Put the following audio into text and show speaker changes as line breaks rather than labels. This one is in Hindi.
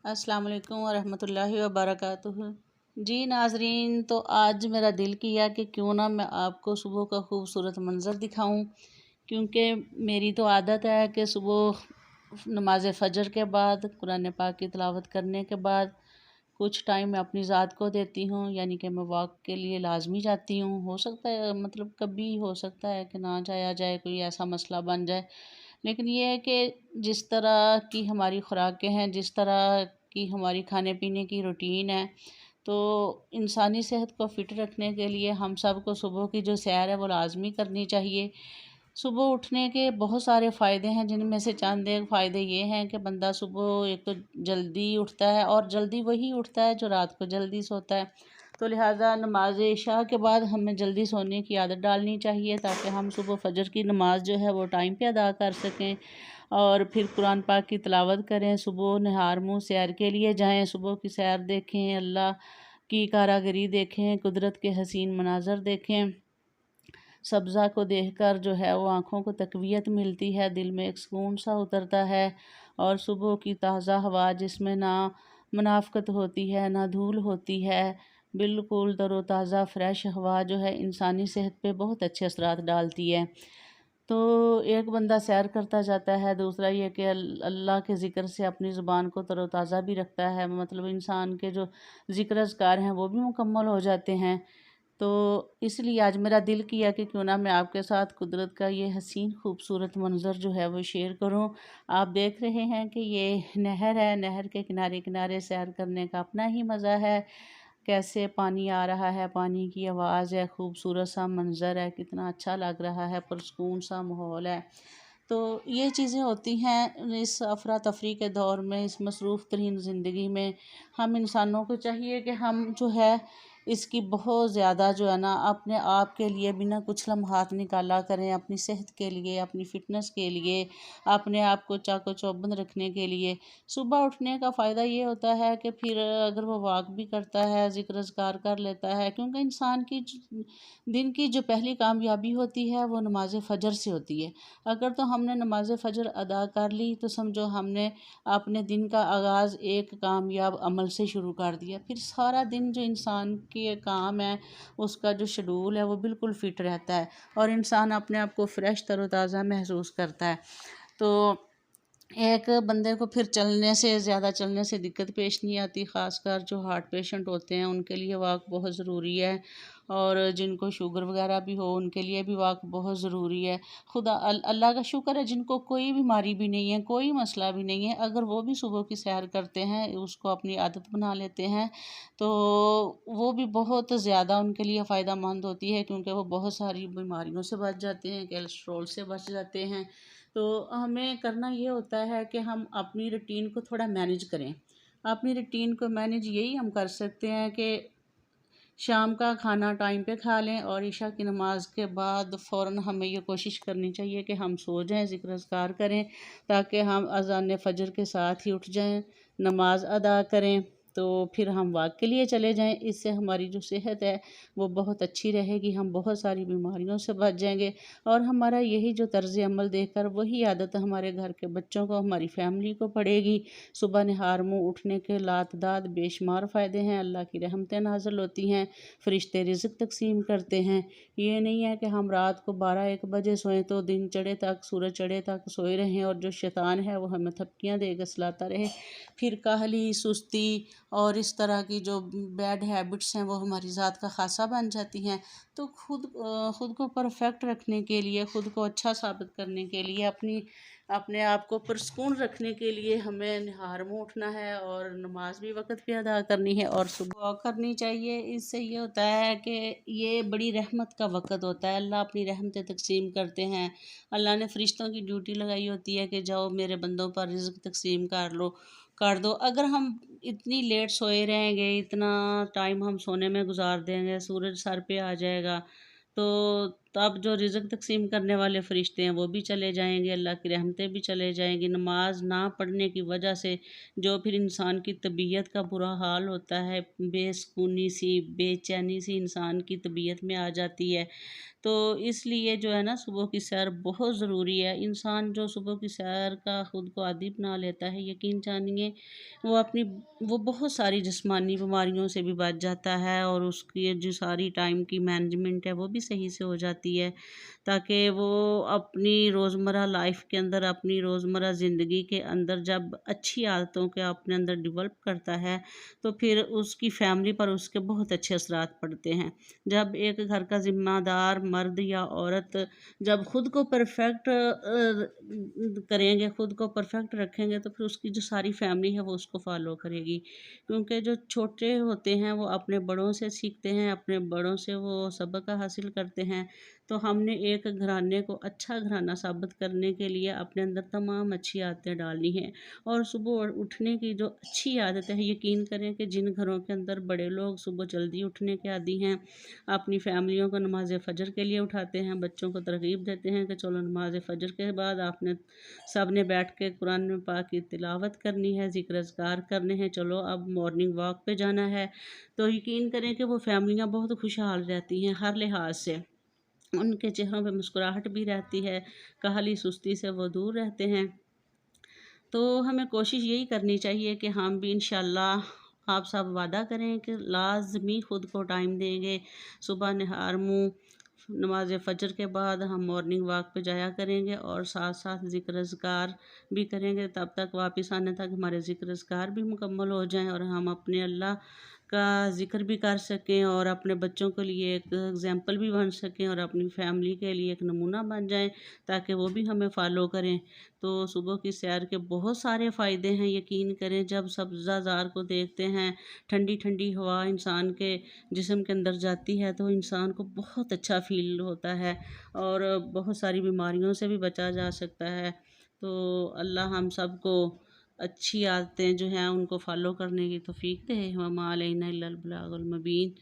अस्सलाम वालेकुम वरहमतुल्लाहि वबरकातुहू। जी नाजरीन, तो आज मेरा दिल किया कि क्यों ना मैं आपको सुबह का खूबसूरत मंज़र दिखाऊं, क्योंकि मेरी तो आदत है कि सुबह नमाज फ़जर के बाद कुरान पाक की तिलावत करने के बाद कुछ टाइम मैं अपनी ज़ात को देती हूँ, यानी कि मैं वॉक के लिए लाजमी जाती हूँ। हो सकता है मतलब कभी हो सकता है कि ना जाया जाए, कोई ऐसा मसला बन जाए, लेकिन ये है कि जिस तरह की हमारी खुराकें हैं, जिस तरह की हमारी खाने पीने की रूटीन है, तो इंसानी सेहत को फ़िट रखने के लिए हम सब को सुबह की जो सैर है वो लाजमी करनी चाहिए। सुबह उठने के बहुत सारे फ़ायदे हैं, जिनमें से चंद एक फ़ायदे ये हैं कि बंदा सुबह एक तो जल्दी उठता है, और जल्दी वही उठता है जो रात को जल्दी सोता है। तो लिहाजा नमाज इशा के बाद हमें जल्दी सोने की आदत डालनी चाहिए, ताकि हम सुबह फ़जर की नमाज़ जो है वो टाइम पे अदा कर सकें, और फिर कुरान पाक की तिलावत करें। सुबह नहार मुँह सैर के लिए जाएँ, सुबह की सैर देखें, अल्लाह की कारागरी देखें, कुदरत के हसीन मनाज़र देखें। सब्ज़ा को देखकर जो है वो आँखों को तक़वियत मिलती है, दिल में एक सुकून सा उतरता है। और सुबह की ताज़ा हवा, जिसमें ना मुनाफ़कत होती है ना धूल होती है, बिल्कुल तरोताज़ा फ्रेश हवा जो है इंसानी सेहत पे बहुत अच्छे असरात डालती है। तो एक बंदा सैर करता जाता है, दूसरा ये कि अल्लाह के ज़िक्र से अपनी ज़ुबान को तरोताज़ा भी रखता है, मतलब इंसान के जो ज़िक्र अज़कार हैं वो भी मुकम्मल हो जाते हैं। तो इसलिए आज मेरा दिल किया कि क्यों ना मैं आपके साथ कुदरत का ये हसीन खूबसूरत मंज़र जो है वो शेयर करूं। आप देख रहे हैं कि ये नहर है, नहर के किनारे किनारे सैर करने का अपना ही मज़ा है। कैसे पानी आ रहा है, पानी की आवाज़ है, खूबसूरत सा मंज़र है, कितना अच्छा लग रहा है, पुरसकून सा माहौल है। तो ये चीज़ें होती हैं इस अफरा तफरी के दौर में, इस मसरूफ़ तरीन ज़िंदगी में। हम इंसानों को चाहिए कि हम जो है इसकी बहुत ज़्यादा जो है ना अपने आप के लिए भी ना कुछ लम्हात निकाला करें, अपनी सेहत के लिए, अपनी फ़िटनेस के लिए, अपने आप को चाको चौबंद रखने के लिए। सुबह उठने का फ़ायदा ये होता है कि फिर अगर वो वॉक भी करता है, ज़िक्र अज़कार कर लेता है, क्योंकि इंसान की दिन की जो पहली कामयाबी होती है वो नमाज फ़जर से होती है। अगर तो हमने नमाज फ़जर अदा कर ली तो समझो हमने अपने दिन का आगाज़ एक कामयाब अमल से शुरू कर दिया। फिर सारा दिन जो इंसान के काम है, उसका जो शेड्यूल है वो बिल्कुल फ़िट रहता है, और इंसान अपने आप को फ़्रेश तरोताज़ा महसूस करता है। तो एक बंदे को फिर ज़्यादा चलने से दिक्कत पेश नहीं आती, ख़ासकर जो हार्ट पेशेंट होते हैं उनके लिए वॉक बहुत ज़रूरी है, और जिनको शुगर वगैरह भी हो उनके लिए भी वॉक बहुत ज़रूरी है। अल्लाह का शुक्र है जिनको कोई बीमारी भी नहीं है, कोई मसला भी नहीं है, अगर वो भी सुबह की सैर करते हैं, उसको अपनी आदत बना लेते हैं, तो वो भी बहुत ज़्यादा उनके लिए फ़ायदा मंद होती है, क्योंकि वो बहुत सारी बीमारियों से बच जाते हैं, कोलेस्ट्रॉल से बच जाते हैं। तो हमें करना ये होता है कि हम अपनी रूटीन को थोड़ा मैनेज करें। अपनी रूटीन को मैनेज यही हम कर सकते हैं कि शाम का खाना टाइम पे खा लें, और इशा की नमाज़ के बाद फ़ौरन हमें ये कोशिश करनी चाहिए कि हम सो जाएं, ज़िक्र अज़कार करें, ताकि हम अज़ान फ़जर के साथ ही उठ जाएं, नमाज अदा करें, तो फिर हम वॉक के लिए चले जाएं। इससे हमारी जो सेहत है वो बहुत अच्छी रहेगी, हम बहुत सारी बीमारियों से बच जाएंगे, और हमारा यही जो तर्ज़ अमल देखकर वही आदत हमारे घर के बच्चों को, हमारी फैमिली को पड़ेगी। सुबह निहार मुँह उठने के लातदाद बेशुमार फ़ायदे हैं, अल्लाह की रहमतें नाज़िल होती हैं, फ़रिश्ते रिज़्क़ तक़सीम करते हैं। ये नहीं है कि हम रात को 12-1 बजे सोएं तो दिन चढ़े तक, सूरज चढ़े तक सोए रहें, और जो शैतान है वो हमें थपकियाँ देकर सुलाता रहे। फिर काहली, सुस्ती और इस तरह की जो बैड हैबिट्स हैं वो हमारी ज़ात का ख़ासा बन जाती हैं। तो खुद को परफ़ेक्ट रखने के लिए, खुद को अच्छा साबित करने के लिए, अपने आप को पुरसकून रखने के लिए हमें निहार मुँह उठना है, और नमाज भी वक़्त पे अदा करनी है, और सुबह वॉक करनी चाहिए। इससे ये होता है कि ये बड़ी रहमत का वक़्त होता है, अल्लाह अपनी रहमतें तक़सीम करते हैं। अल्लाह ने फ़रिश्तों की ड्यूटी लगाई होती है कि जाओ मेरे बंदों पर रिज़्क़ तक़सीम कर दो। अगर हम इतनी लेट सोए रहेंगे, इतना टाइम हम सोने में गुजार देंगे, सूरज सर पे आ जाएगा, तो तो अब जो रिज़्क तकसीम करने वाले फ़रिश्ते हैं वो भी चले जाएंगे, अल्लाह की रहमतें भी चले जाएंगी। नमाज ना पढ़ने की वजह से जो फिर इंसान की तबीयत का बुरा हाल होता है, बेसुकूनी सी, बेचैनी सी इंसान की तबीयत में आ जाती है। तो इसलिए जो है ना, सुबह की सैर बहुत ज़रूरी है। इंसान जो सुबह की सैर का ख़ुद को आदी बना लेता है, यकीन जानिए वो बहुत सारी जिस्मानी बीमारियों से भी बच जाता है, और उसकी जो सारी टाइम की मैनेजमेंट है वो भी सही से हो जाती है, ताकि वो अपनी रोज़मर्रा लाइफ के अंदर, अपनी रोज़मर्रा ज़िंदगी के अंदर जब अच्छी आदतों के अपने अंदर डेवलप करता है, तो फिर उसकी फैमिली पर उसके बहुत अच्छे असरात पड़ते हैं। जब एक घर का ज़िम्मेदार मर्द या औरत जब खुद को परफेक्ट करेंगे, खुद को परफेक्ट रखेंगे, तो फिर उसकी जो सारी फैमिली है वो उसको फॉलो करेगी। क्योंकि जो छोटे होते हैं वो अपने बड़ों से सीखते हैं, अपने बड़ों से वो सबक हासिल करते हैं। तो हमने एक घराने को अच्छा घराना साबित करने के लिए अपने अंदर तमाम अच्छी आदतें डालनी हैं। और सुबह उठने की जो अच्छी आदत है, यकीन करें कि जिन घरों के अंदर बड़े लोग सुबह जल्दी उठने के आदी हैं, अपनी फैमिलियों को नमाज फ़जर के लिए उठाते हैं, बच्चों को तरगीब देते हैं कि चलो नमाज फ़जर के बाद आपने सब ने बैठ के कुरान पाक की तिलावत करनी है, ज़िक्र अज़कार करने हैं, चलो अब मॉर्निंग वॉक पे जाना है। तो यकीन करें कि वो फैमिलियाँ बहुत खुशहाल रहती हैं हर लिहाज से। उनके चेहरों पे मुस्कुराहट भी रहती है, काहली सुस्ती से वो दूर रहते हैं। तो हमें कोशिश यही करनी चाहिए कि हम भी इंशाअल्लाह, आप सब वादा करें कि लाज़मी ख़ुद को टाइम देंगे। सुबह नहार मुँह नमाज फ़जर के बाद हम मॉर्निंग वॉक पे जाया करेंगे, और साथ साथ ज़िक्र अज़कार भी करेंगे, तब तक वापस आने तक हमारे ज़िक्र अज़कार भी मुकम्मल हो जाएं, और हम अपने अल्लाह का ज़िक्र भी कर सकें, और अपने बच्चों के लिए एक एग्ज़ाम्पल भी बन सकें, और अपनी फैमिली के लिए एक नमूना बन जाएं, ताकि वो भी हमें फ़ॉलो करें। तो सुबह की सैर के बहुत सारे फ़ायदे हैं, यकीन करें। जब सब्ज़ाज़ार को देखते हैं, ठंडी ठंडी हवा इंसान के जिस्म के अंदर जाती है, तो इंसान को बहुत अच्छा फ़ील होता है, और बहुत सारी बीमारियों से भी बचा जा सकता है। तो अल्लाह हम सब को अच्छी आदतें जो हैं उनको फ़ॉलो करने की तौफ़ीक दे। वमा अलैना इल्लल बलागुल मुबीन।